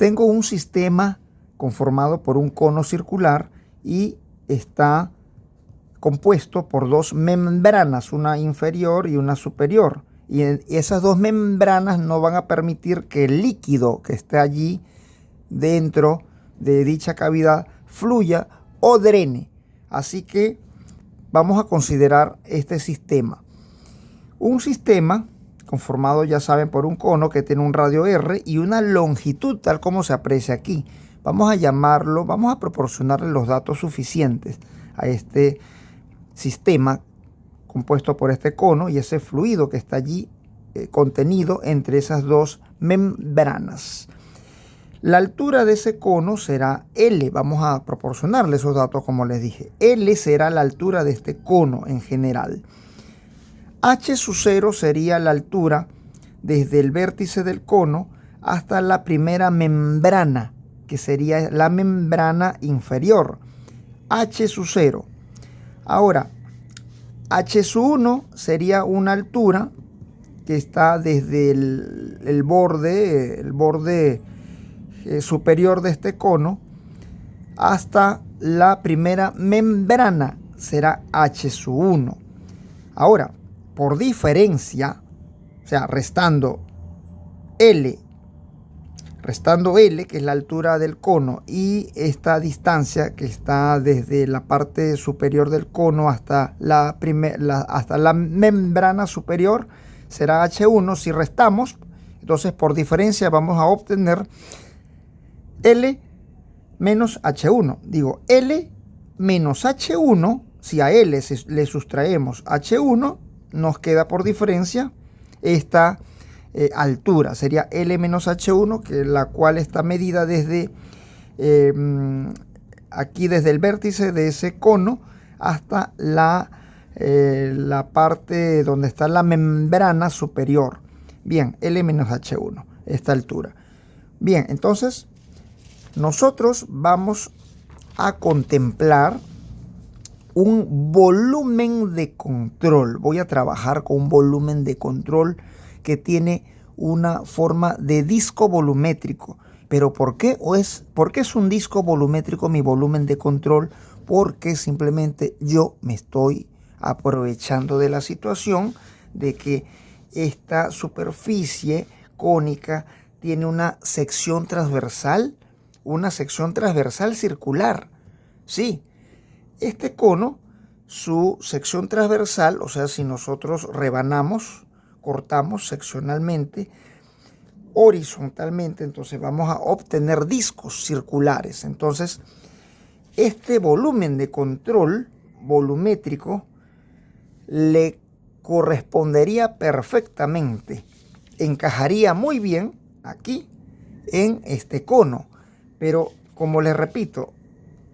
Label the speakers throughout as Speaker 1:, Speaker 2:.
Speaker 1: Tengo un sistema conformado por un cono circular y está compuesto por dos membranas, una inferior y una superior. Y esas dos membranas no van a permitir que el líquido que esté allí dentro de dicha cavidad fluya o drene. Así que vamos a considerar este sistema. Un sistema conformado, ya saben, por un cono que tiene un radio R y una longitud tal como se aprecia aquí. Vamos a llamarlo, vamos a proporcionarle los datos suficientes a este sistema compuesto por este cono y ese fluido que está allí contenido entre esas dos membranas. La altura de ese cono será L. Vamos a proporcionarle esos datos como les dije. L será la altura de este cono en general. H sub 0 sería la altura desde el vértice del cono hasta la primera membrana, que sería la membrana inferior. H sub 0. Ahora, H sub 1 sería una altura que está desde el borde superior de este cono hasta la primera membrana, será H sub 1. Ahora, por diferencia, o sea, restando L, que es la altura del cono, y esta distancia que está desde la parte superior del cono hasta la membrana superior, será H1. Si restamos, entonces por diferencia vamos a obtener L menos H1. Digo, L menos H1, si a L le sustraemos H1, nos queda por diferencia esta altura. Sería L menos H1, que la cual está medida desde aquí, desde el vértice de ese cono hasta la parte donde está la membrana superior. Bien, L menos H1, esta altura. Bien, entonces nosotros vamos a contemplar un volumen de control. Voy a trabajar con un volumen de control que tiene una forma de disco volumétrico. ¿Pero por qué? ¿Por qué es un disco volumétrico mi volumen de control? Porque simplemente yo me estoy aprovechando de la situación de que esta superficie cónica tiene una sección transversal circular. Sí, este cono, su sección transversal, o sea, si nosotros rebanamos, cortamos seccionalmente, horizontalmente, entonces vamos a obtener discos circulares. Entonces, este volumen de control volumétrico le correspondería perfectamente, encajaría muy bien aquí en este cono. Pero como les repito,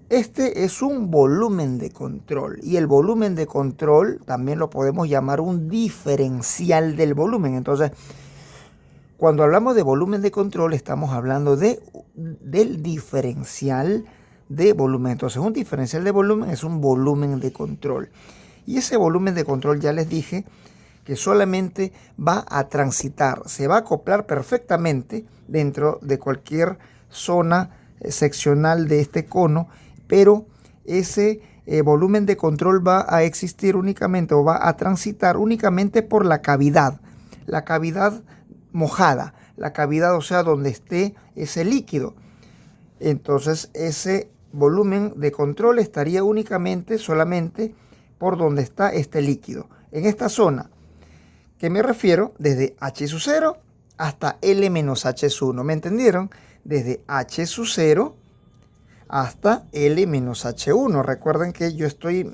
Speaker 1: este es un volumen de control, y el volumen de control también lo podemos llamar un diferencial del volumen. Entonces, cuando hablamos de volumen de control, estamos hablando del diferencial de volumen. Entonces, un diferencial de volumen es un volumen de control. Y ese volumen de control, ya les dije, que solamente va a transitar, se va a acoplar perfectamente dentro de cualquier zona seccional de este cono, pero ese volumen de control va a existir únicamente, o va a transitar únicamente por la cavidad mojada, la cavidad, o sea, donde esté ese líquido. Entonces ese volumen de control estaría solamente por donde está este líquido, en esta zona, que me refiero desde H sub 0 hasta L menos H sub 1, ¿me entendieron? Desde H sub 0 hasta L menos H1. Recuerden que yo estoy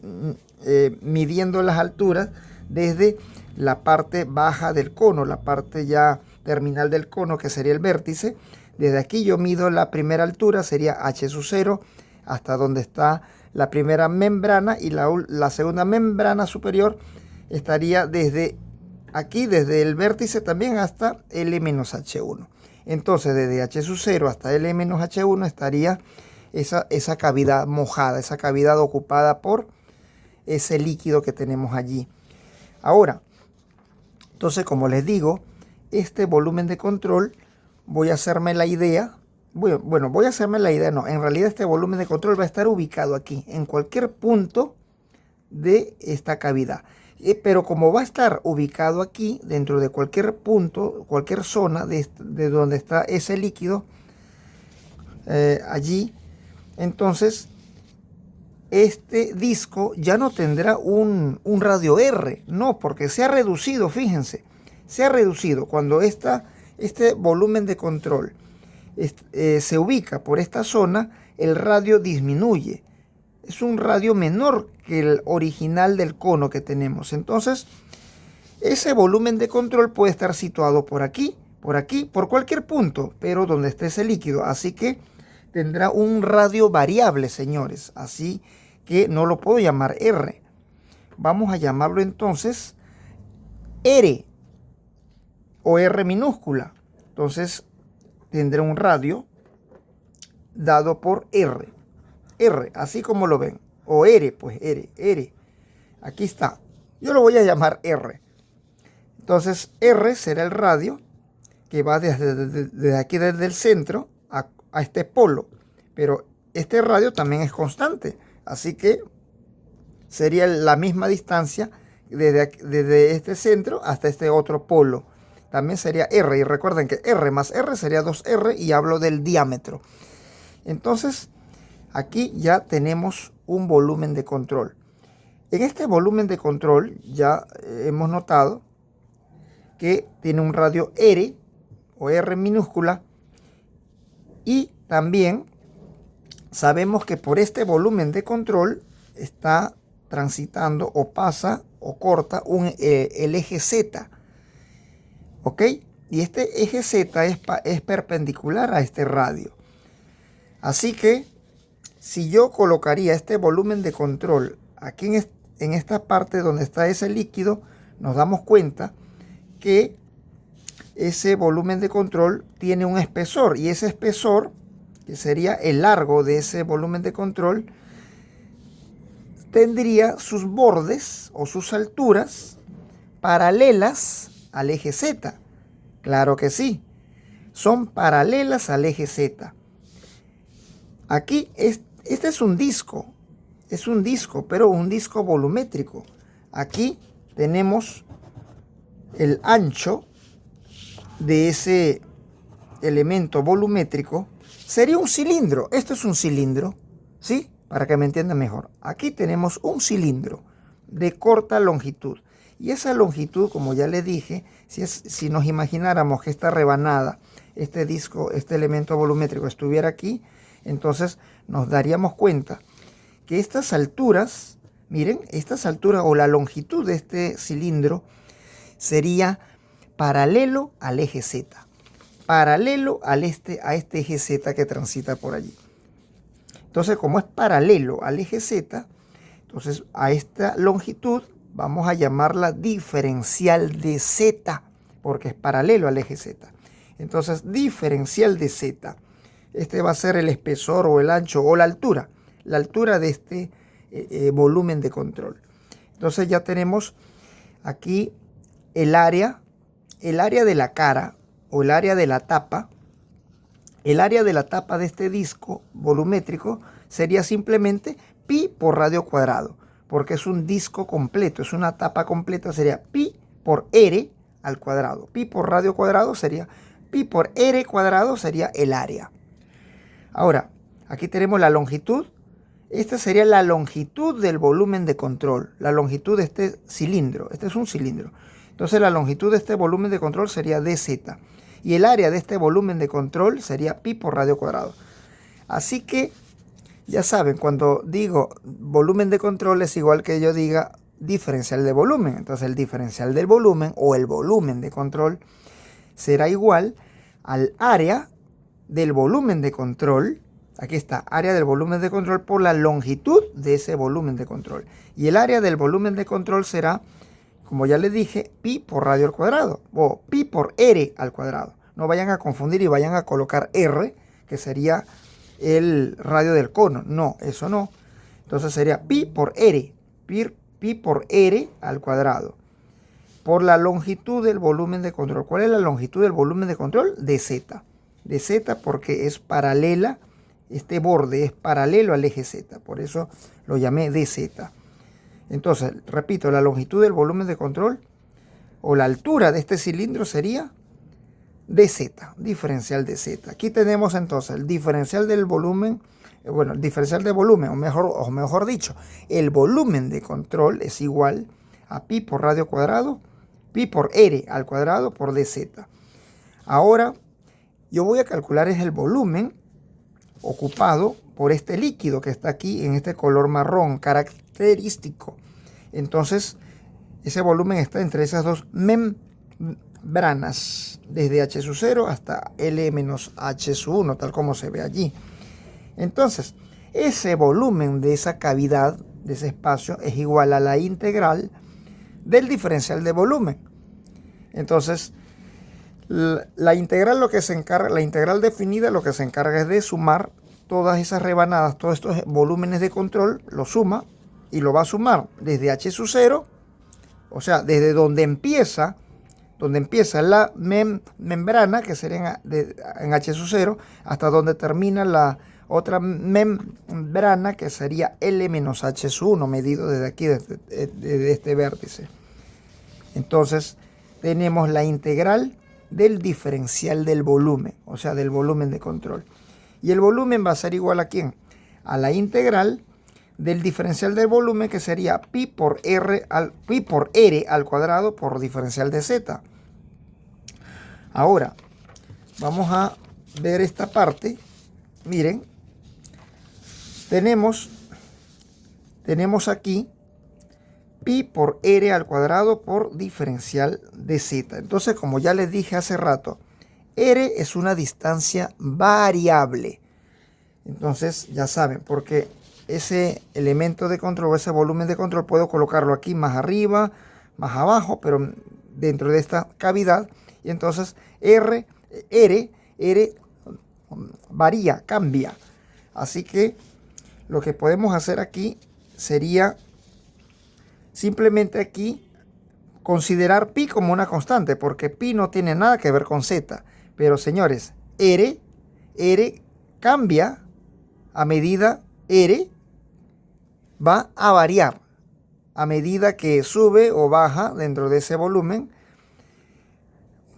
Speaker 1: midiendo las alturas desde la parte baja del cono, la parte ya terminal del cono, que sería el vértice. Desde aquí yo mido la primera altura, sería H sub 0, hasta donde está la primera membrana, y la segunda membrana superior estaría desde aquí, desde el vértice también, hasta L menos H1. Entonces, desde H sub 0 hasta L menos H1 estaría esa cavidad mojada, esa cavidad ocupada por ese líquido que tenemos allí. Ahora, entonces, como les digo, este volumen de control, voy a hacerme la idea Bueno, voy a hacerme la idea. No, en realidad este volumen de control va a estar ubicado aquí, en cualquier punto de esta cavidad. Pero como va a estar ubicado aquí, dentro de cualquier punto, cualquier zona de donde está ese líquido, allí, entonces este disco ya no tendrá un radio R, no, porque se ha reducido, fíjense, se ha reducido. Cuando este volumen de control se ubica por esta zona, el radio disminuye. Es un radio menor que el original del cono que tenemos. Entonces, ese volumen de control puede estar situado por aquí, por cualquier punto, pero donde esté ese líquido. Así que tendrá un radio variable, señores. Así que no lo puedo llamar R. Vamos a llamarlo entonces R o R minúscula. Entonces tendré un radio dado por R. R, así como lo ven. O R, pues R. Aquí está. Yo lo voy a llamar R. Entonces R será el radio que va desde aquí, desde el centro, a este polo. Pero este radio también es constante. Así que sería la misma distancia desde este centro hasta este otro polo. También sería R. Y recuerden que R más R sería 2R y hablo del diámetro. Entonces, aquí ya tenemos un volumen de control. En este volumen de control ya hemos notado que tiene un radio R o R minúscula. Y también sabemos que por este volumen de control está transitando o pasa o corta el eje Z. ¿Ok? Y este eje Z es perpendicular a este radio. Así que si yo colocaría este volumen de control aquí en esta parte donde está ese líquido, nos damos cuenta que ese volumen de control tiene un espesor, y ese espesor, que sería el largo de ese volumen de control, tendría sus bordes o sus alturas paralelas al eje Z. Claro que sí, son paralelas al eje Z. Aquí este es un disco, pero un disco volumétrico. Aquí tenemos el ancho de ese elemento volumétrico. Sería un cilindro. Esto es un cilindro, ¿sí? Para que me entiendan mejor. Aquí tenemos un cilindro de corta longitud. Y esa longitud, como ya le dije, si nos imagináramos que esta rebanada, este disco, este elemento volumétrico estuviera aquí, entonces nos daríamos cuenta que estas alturas, miren, estas alturas o la longitud de este cilindro sería paralelo al eje Z, paralelo a este eje Z que transita por allí. Entonces, como es paralelo al eje Z, entonces a esta longitud vamos a llamarla diferencial de Z, porque es paralelo al eje Z. Entonces, diferencial de Z. Este va a ser el espesor o el ancho o la altura de este volumen de control. Entonces ya tenemos aquí el área de la cara o el área de la tapa. El área de la tapa de este disco volumétrico sería simplemente pi por radio cuadrado, porque es un disco completo, es una tapa completa, sería pi por r al cuadrado. Pi por radio cuadrado sería pi por r cuadrado, sería el área. Ahora, aquí tenemos la longitud. Esta sería la longitud del volumen de control, la longitud de este cilindro. Este es un cilindro. Entonces la longitud de este volumen de control sería dz. Y el área de este volumen de control sería pi por radio cuadrado. Así que, ya saben, cuando digo volumen de control es igual que yo diga diferencial de volumen. Entonces el diferencial del volumen o el volumen de control será igual al área del volumen de control. Aquí está, área del volumen de control por la longitud de ese volumen de control. Y el área del volumen de control será, como ya les dije, pi por radio al cuadrado o pi por r al cuadrado. No vayan a confundir y vayan a colocar r, que sería el radio del cono. No, eso no. Entonces sería pi por r, pi por r al cuadrado, por la longitud del volumen de control. ¿Cuál es la longitud del volumen de control? De z. de Z porque es paralela, este borde es paralelo al eje Z, por eso lo llamé dz. Entonces, repito, la longitud del volumen de control o la altura de este cilindro sería dz, diferencial de Z. Aquí tenemos entonces el diferencial del volumen, el diferencial de volumen, o mejor dicho, el volumen de control es igual a pi por radio cuadrado, pi por r al cuadrado por dz. Ahora, yo voy a calcular el volumen ocupado por este líquido que está aquí en este color marrón característico. Entonces, ese volumen está entre esas dos membranas, desde H sub 0 hasta L menos H sub 1, tal como se ve allí. Entonces, ese volumen de esa cavidad, de ese espacio, es igual a la integral del diferencial de volumen. Entonces, la integral la integral definida lo que se encarga es de sumar todas esas rebanadas, todos estos volúmenes de control, lo suma y lo va a sumar desde H sub 0, o sea, desde donde empieza la membrana, que sería en H sub 0, hasta donde termina la otra membrana, que sería L menos H sub 1, medido desde aquí, desde este vértice. Entonces, tenemos la integral del diferencial del volumen, o sea, del volumen de control. Y el volumen va a ser igual a ¿quién? A la integral del diferencial del volumen, que sería pi por r al cuadrado por diferencial de Z. Ahora, vamos a ver esta parte. Miren, tenemos aquí pi por r al cuadrado por diferencial de Z. Entonces, como ya les dije hace rato, r es una distancia variable. Entonces, ya saben, porque ese elemento de control, ese volumen de control, puedo colocarlo aquí más arriba, más abajo, pero dentro de esta cavidad. Y entonces R varía, cambia. Así que lo que podemos hacer aquí sería simplemente aquí considerar pi como una constante, porque pi no tiene nada que ver con Z. Pero señores, R cambia a medida, R va a variar a medida que sube o baja dentro de ese volumen,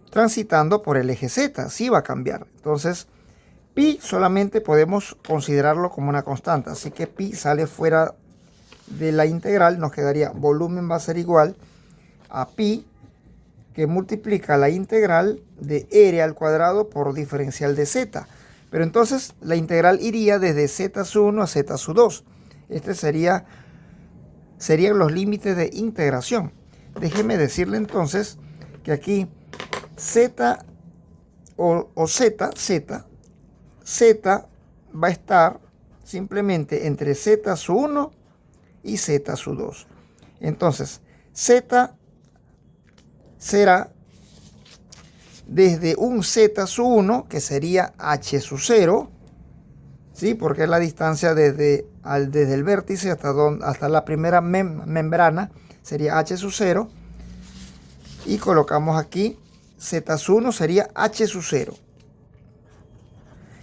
Speaker 1: transitando por el eje Z. Sí va a cambiar. Entonces, pi solamente podemos considerarlo como una constante. Así que pi sale fuera de la integral. Nos quedaría volumen va a ser igual a pi, que multiplica la integral de r al cuadrado por diferencial de Z. Pero entonces la integral iría desde Z sub 1 a Z sub 2. Este serían los límites de integración. Déjeme decirle entonces que aquí Z Z va a estar simplemente entre Z sub 1 y Z sub 2. Entonces, Z será desde un Z sub 1, que sería H sub 0, ¿sí? Porque es la distancia desde el vértice hasta la primera membrana, sería H sub 0. Y colocamos aquí Z sub 1 sería H sub 0.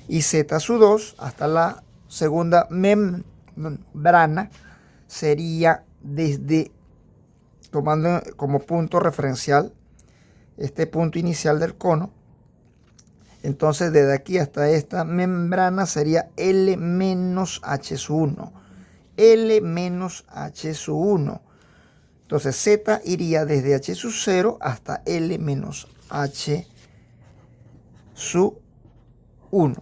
Speaker 1: Y Z sub 2 hasta la segunda membrana sería tomando como punto referencial este punto inicial del cono. Entonces, desde aquí hasta esta membrana sería L menos H sub 1. L menos H sub 1. Entonces, Z iría desde H sub 0 hasta L menos H sub 1.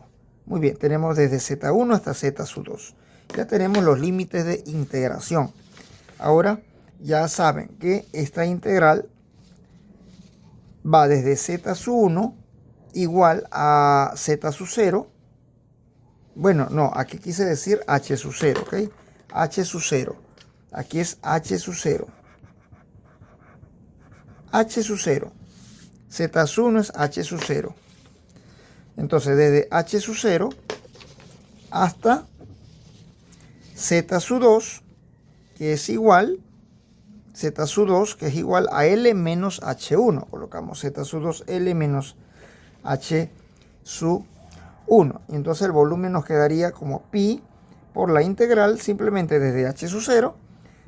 Speaker 1: Muy bien, tenemos desde Z1 hasta Z sub 2. Ya tenemos los límites de integración. Ahora, ya saben que esta integral va desde Z sub 1 igual a Z sub 0. Bueno, no, aquí quise decir H sub 0, ¿ok? H sub 0. Aquí es H sub 0. H sub 0. Z sub 1 es H sub 0. Entonces, desde H sub 0 hasta Z sub 2, que es igual, Z sub 2, que es igual a L menos H1. Colocamos Z sub 2, L menos H su 1. Y entonces el volumen nos quedaría como pi por la integral simplemente desde h sub 0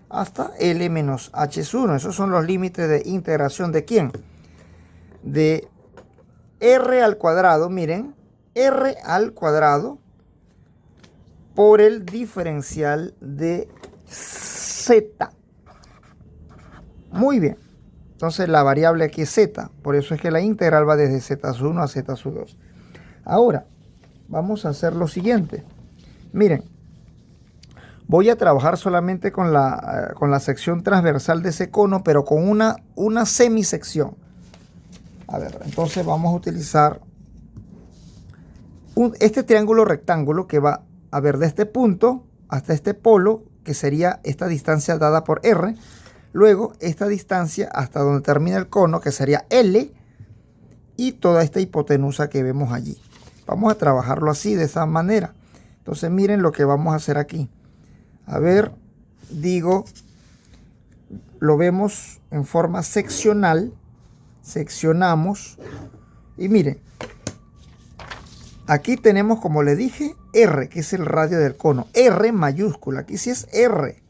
Speaker 1: hasta L menos h sub 1. Esos son los límites de integración de ¿quién? De R al cuadrado, miren, R al cuadrado por el diferencial de Z. Muy bien. Entonces la variable aquí es Z. Por eso es que la integral va desde Z sub 1 a Z sub 2. Ahora, vamos a hacer lo siguiente. Miren, voy a trabajar solamente con la sección transversal de ese cono, pero con una semisección. A ver, entonces vamos a utilizar este triángulo rectángulo que va a ver de este punto hasta este polo, que sería esta distancia dada por R. Luego esta distancia hasta donde termina el cono, que sería L. Y toda esta hipotenusa que vemos allí. Vamos a trabajarlo así, de esa manera. Entonces miren lo que vamos a hacer aquí. A ver, digo, lo vemos en forma seccional. Seccionamos. Y miren, aquí tenemos, como le dije, R, que es el radio del cono. R mayúscula, aquí sí es R.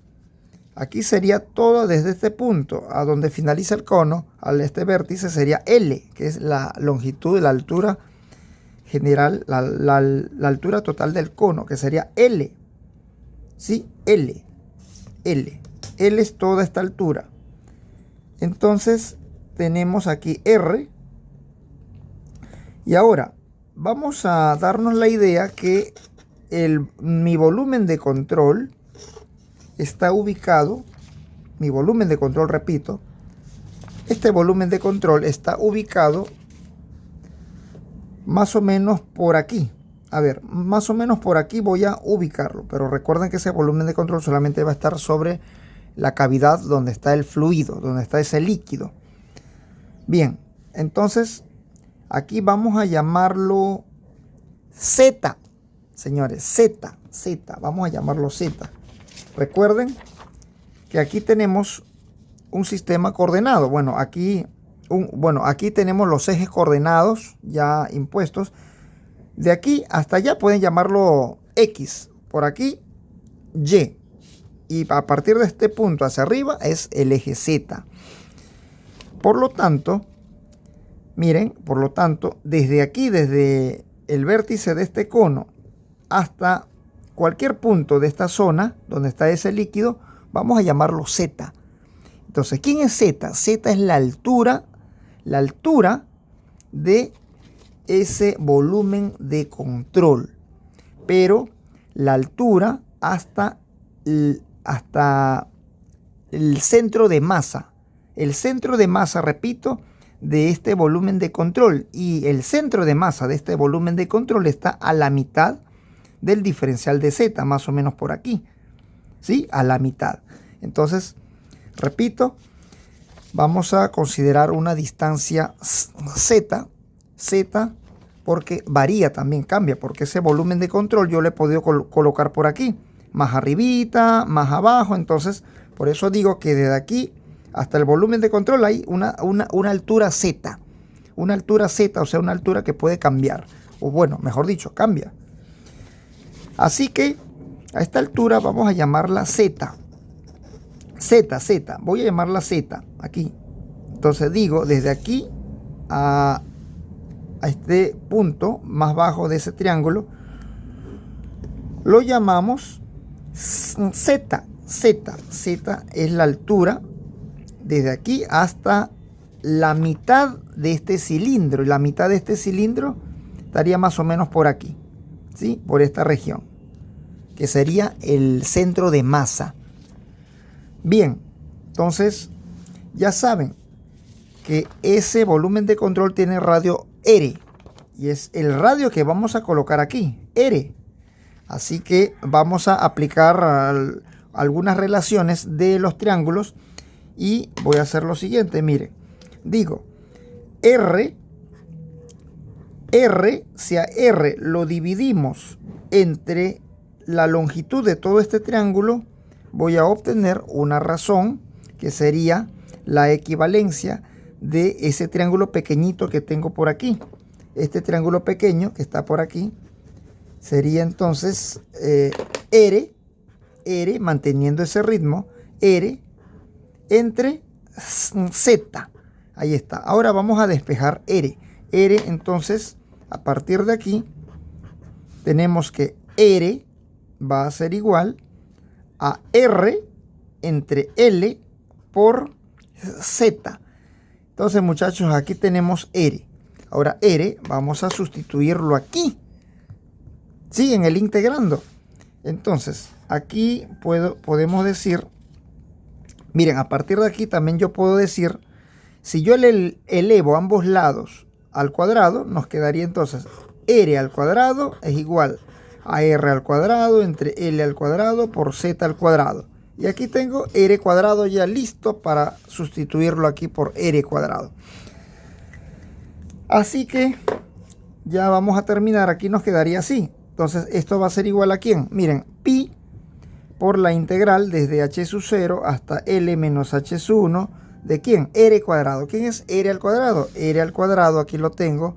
Speaker 1: Aquí sería todo desde este punto a donde finaliza el cono, este vértice sería L, que es la longitud de la altura general, la altura total del cono, que sería L. ¿Sí? L. L. L es toda esta altura. Entonces tenemos aquí R. Y ahora vamos a darnos la idea que mi volumen de control está ubicado, mi volumen de control, repito, este volumen de control está ubicado más o menos por aquí. A ver, más o menos por aquí voy a ubicarlo, pero recuerden que ese volumen de control solamente va a estar sobre la cavidad donde está el fluido, donde está ese líquido. Bien, entonces aquí vamos a llamarlo Z, señores, Z, vamos a llamarlo Z. Recuerden que aquí tenemos un sistema coordenado. Bueno, aquí tenemos los ejes coordenados ya impuestos. De aquí hasta allá pueden llamarlo X. Por aquí Y. Y a partir de este punto hacia arriba es el eje Z. Por lo tanto, miren, desde aquí, desde el vértice de este cono hasta cualquier punto de esta zona donde está ese líquido, vamos a llamarlo Z. Entonces, ¿quién es Z? Z es la altura de ese volumen de control. Pero la altura hasta el centro de masa. El centro de masa, repito, de este volumen de control. Y el centro de masa de este volumen de control está a la mitad del diferencial de Z, más o menos por aquí, ¿sí? A la mitad. Entonces, repito, vamos a considerar una distancia Z, porque varía también, cambia, porque ese volumen de control yo le he podido colocar por aquí, más arribita, más abajo. Entonces, por eso digo que desde aquí hasta el volumen de control hay una altura Z, o sea, una altura que puede cambiar, o bueno, mejor dicho, cambia. Así que a esta altura vamos a llamarla Z. Voy a llamarla Z aquí. Entonces digo, desde aquí a este punto más bajo de ese triángulo, lo llamamos Z. Z es la altura desde aquí hasta la mitad de este cilindro. Y la mitad de este cilindro estaría más o menos por aquí. ¿Sí? Por esta región, que sería el centro de masa. Bien, entonces ya saben que ese volumen de control tiene radio R, y es el radio que vamos a colocar aquí, R. Así que vamos a aplicar algunas relaciones de los triángulos y voy a hacer lo siguiente. Miren, digo R, si a R lo dividimos entre la longitud de todo este triángulo, voy a obtener una razón que sería la equivalencia de ese triángulo pequeñito que tengo por aquí. este triángulo pequeño que está por aquí sería entonces R, manteniendo ese ritmo, R entre Z. Ahí está. Ahora vamos a despejar R. R, entonces, a partir de aquí, tenemos que R va a ser igual a R entre L por Z. Entonces, muchachos, aquí tenemos R. Ahora, R, vamos a sustituirlo aquí. Sí, en el integrando. Entonces, aquí podemos decir, miren, a partir de aquí también yo puedo decir, si yo le elevo ambos lados al cuadrado, nos quedaría entonces R al cuadrado es igual a R al cuadrado entre L al cuadrado por Z al cuadrado. Y aquí tengo R cuadrado ya listo para sustituirlo aquí por R cuadrado. Así que ya vamos a terminar. Aquí nos quedaría así. Entonces esto va a ser igual a ¿quién? Miren, pi por la integral desde h sub 0 hasta L menos h sub 1 de ¿quién? R cuadrado. ¿Quién es R al cuadrado? R al cuadrado, aquí lo tengo,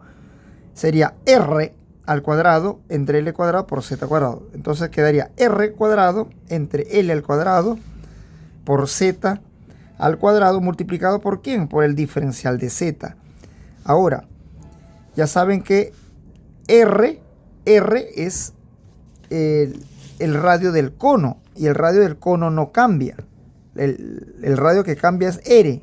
Speaker 1: sería R al cuadrado entre L cuadrado por Z cuadrado. Entonces quedaría R cuadrado entre L al cuadrado por Z al cuadrado multiplicado por ¿quién? Por el diferencial de Z. Ahora, ya saben que R es el radio del cono y el radio del cono no cambia. El radio que cambia es R,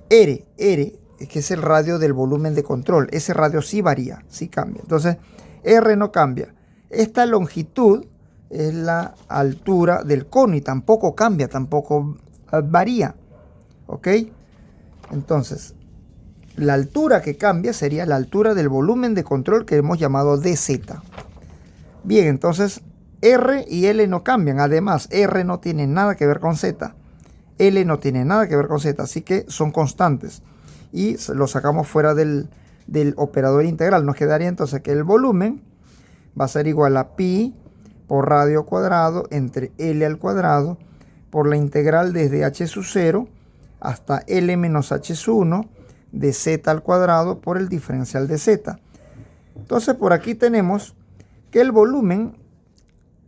Speaker 1: que es el radio del volumen de control. Ese radio sí varía, sí cambia. Entonces, R no cambia. Esta longitud es la altura del cono y tampoco cambia, tampoco varía. ¿Ok? Entonces, la altura que cambia sería la altura del volumen de control que hemos llamado dz. Bien, entonces R y L no cambian. Además, R no tiene nada que ver con Z. L no tiene nada que ver con Z, así que son constantes. Y lo sacamos fuera del operador integral. Nos quedaría entonces que el volumen va a ser igual a pi por radio cuadrado entre L al cuadrado por la integral desde h sub 0 hasta L menos h sub 1 de Z al cuadrado por el diferencial de Z. Entonces por aquí tenemos que el volumen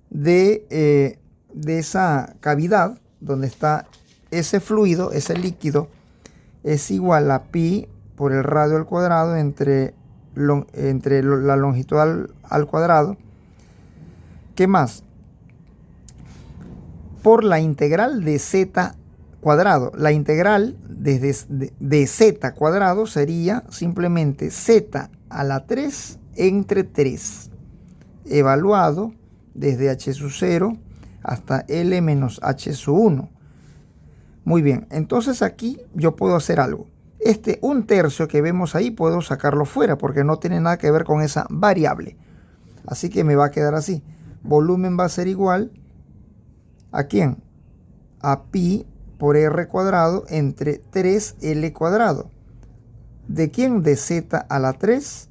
Speaker 1: de esa cavidad donde está ese fluido, ese líquido, es igual a pi por el radio al cuadrado entre la longitud al cuadrado. ¿Qué más? Por la integral de z cuadrado. La integral de z cuadrado sería simplemente z a la 3 entre 3, evaluado desde h sub 0 hasta L menos h sub 1. Muy bien, entonces aquí yo puedo hacer algo. Este 1/3 que vemos ahí puedo sacarlo fuera porque no tiene nada que ver con esa variable. Así que me va a quedar así. Volumen va a ser igual ¿a quién? A pi por r cuadrado entre 3L cuadrado. ¿De quién? De z a la 3,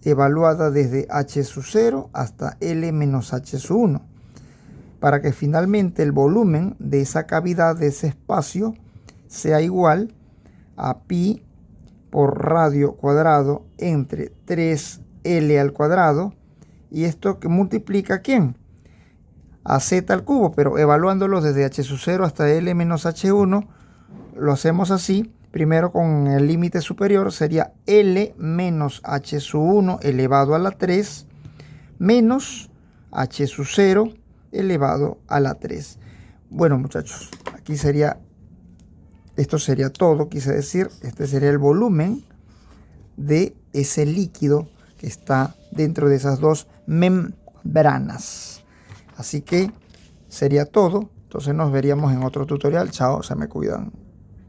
Speaker 1: evaluada desde h sub 0 hasta L menos h sub 1. Para que finalmente el volumen de esa cavidad, de ese espacio, sea igual a pi por radio cuadrado entre 3L al cuadrado. ¿Y esto que multiplica a quién? A z al cubo, pero evaluándolo desde h sub 0 hasta L menos h1, lo hacemos así. Primero con el límite superior sería L menos h sub 1 elevado a la 3 menos h sub 0 elevado a la 3. Bueno, muchachos, aquí sería, esto sería todo, quise decir, este sería el volumen de ese líquido que está dentro de esas dos membranas. Así que sería todo. Entonces nos veríamos en otro tutorial. Chao, se me cuidan.